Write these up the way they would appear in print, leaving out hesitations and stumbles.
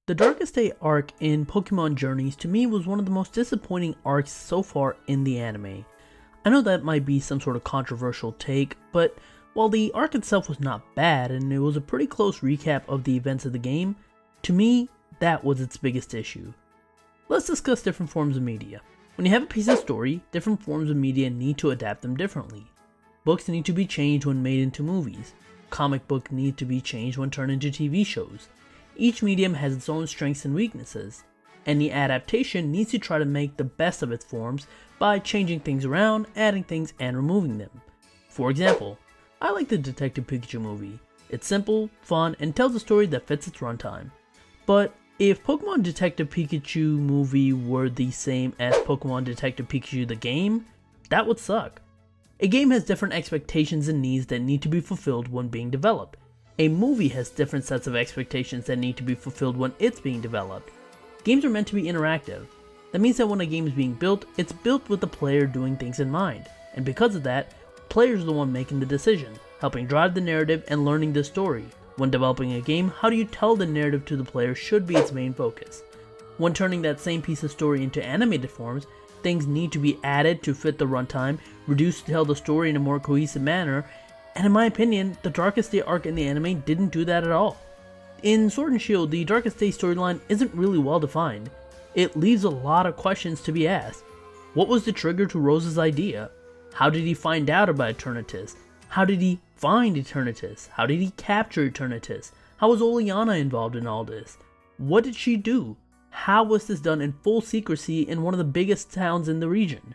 The Darkest Day arc in Pokemon Journeys to me was one of the most disappointing arcs so far in the anime. I know that might be some sort of controversial take, but while the arc itself was not bad and it was a pretty close recap of the events of the game, to me, that was its biggest issue. Let's discuss different forms of media. When you have a piece of story, different forms of media need to adapt them differently. Books need to be changed when made into movies. Comic books need to be changed when turned into TV shows. Each medium has its own strengths and weaknesses. Any adaptation needs to try to make the best of its forms by changing things around, adding things, and removing them. For example, I like the Detective Pikachu movie. It's simple, fun, and tells a story that fits its runtime. But if Pokemon Detective Pikachu movie were the same as Pokemon Detective Pikachu the game, that would suck. A game has different expectations and needs that need to be fulfilled when being developed. A movie has different sets of expectations that need to be fulfilled when it's being developed. Games are meant to be interactive. That means that when a game is being built, it's built with the player doing things in mind. And because of that, players are the one making the decision, helping drive the narrative and learning the story. When developing a game, how do you tell the narrative to the player should be its main focus. When turning that same piece of story into animated forms, things need to be added to fit the runtime, reduced to tell the story in a more cohesive manner, and in my opinion, the Darkest Day arc in the anime didn't do that at all. In Sword and Shield, the Darkest Day storyline isn't really well defined. It leaves a lot of questions to be asked. What was the trigger to Rose's idea? How did he find out about Eternatus? How did he find Eternatus? How did he capture Eternatus? How was Oleana involved in all this? What did she do? How was this done in full secrecy in one of the biggest towns in the region?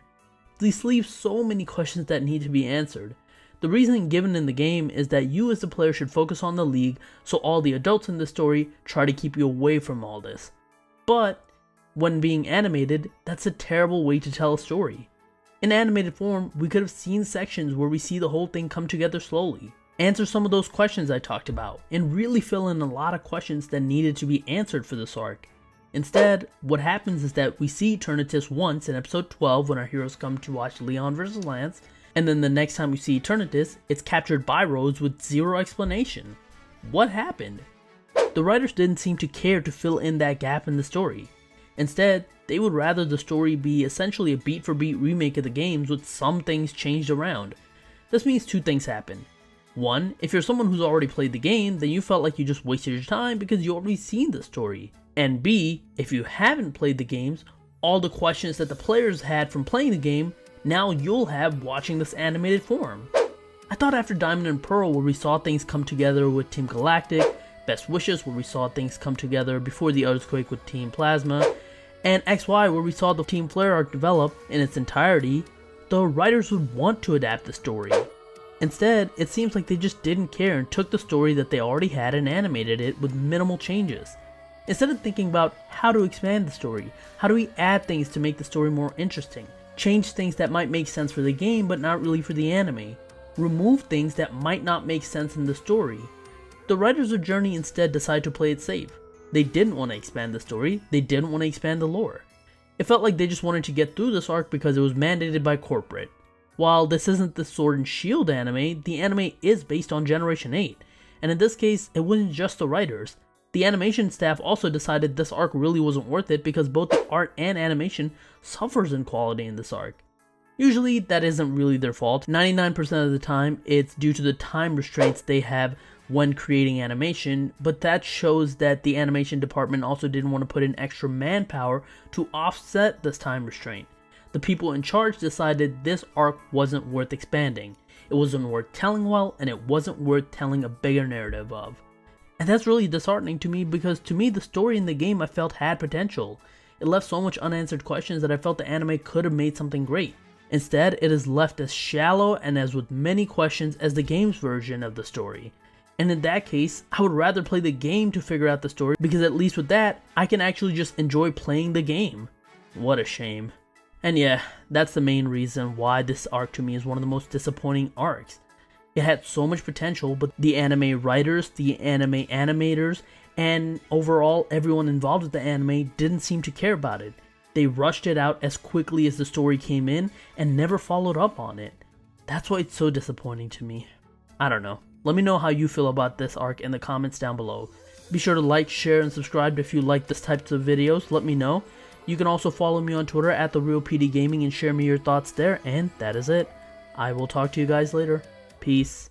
This leaves so many questions that need to be answered. The reasoning given in the game is that you as the player should focus on the league, so all the adults in the story try to keep you away from all this. But when being animated, that's a terrible way to tell a story. In animated form, we could have seen sections where we see the whole thing come together slowly, answer some of those questions I talked about, and really fill in a lot of questions that needed to be answered for this arc. Instead, what happens is that we see Eternatus once in episode 12 when our heroes come to watch Leon vs. Lance, and then the next time we see Eternatus, it's captured by Rose with zero explanation. What happened? The writers didn't seem to care to fill in that gap in the story. Instead, they would rather the story be essentially a beat-for-beat remake of the games with some things changed around. This means two things happen. One, if you're someone who's already played the game, then you felt like you just wasted your time because you already seen the story. And B, if you haven't played the games, all the questions that the players had from playing the game, now you'll have watching this animated form. I thought after Diamond and Pearl where we saw things come together with Team Galactic, Best Wishes where we saw things come together before the Earthquake with Team Plasma, and XY where we saw the Team Flare arc develop in its entirety, the writers would want to adapt the story. Instead, it seems like they just didn't care and took the story that they already had and animated it with minimal changes. Instead of thinking about how to expand the story, how do we add things to make the story more interesting, change things that might make sense for the game but not really for the anime, remove things that might not make sense in the story. The writers of Journey instead decided to play it safe. They didn't want to expand the story, they didn't want to expand the lore. It felt like they just wanted to get through this arc because it was mandated by corporate. While this isn't the Sword and Shield anime, the anime is based on Generation 8, and in this case, it wasn't just the writers. The animation staff also decided this arc really wasn't worth it because both the art and animation suffers in quality in this arc. Usually that isn't really their fault. 99% of the time it's due to the time restraints they have when creating animation, but that shows that the animation department also didn't want to put in extra manpower to offset this time restraint. The people in charge decided this arc wasn't worth expanding. It wasn't worth telling well, and it wasn't worth telling a bigger narrative of. And that's really disheartening to me because to me the story in the game I felt had potential. It left so much unanswered questions that I felt the anime could have made something great. Instead, it is left as shallow and as with many questions as the game's version of the story. And in that case, I would rather play the game to figure out the story because at least with that, I can actually just enjoy playing the game. What a shame. And yeah, that's the main reason why this arc to me is one of the most disappointing arcs. It had so much potential, but the anime writers, the anime animators, and overall everyone involved with the anime didn't seem to care about it. They rushed it out as quickly as the story came in and never followed up on it. That's why it's so disappointing to me. I don't know. Let me know how you feel about this arc in the comments down below. Be sure to like, share, and subscribe if you like this types of videos. Let me know. You can also follow me on Twitter at @TheRealPDGaming and share me your thoughts there. And that is it. I will talk to you guys later. Peace.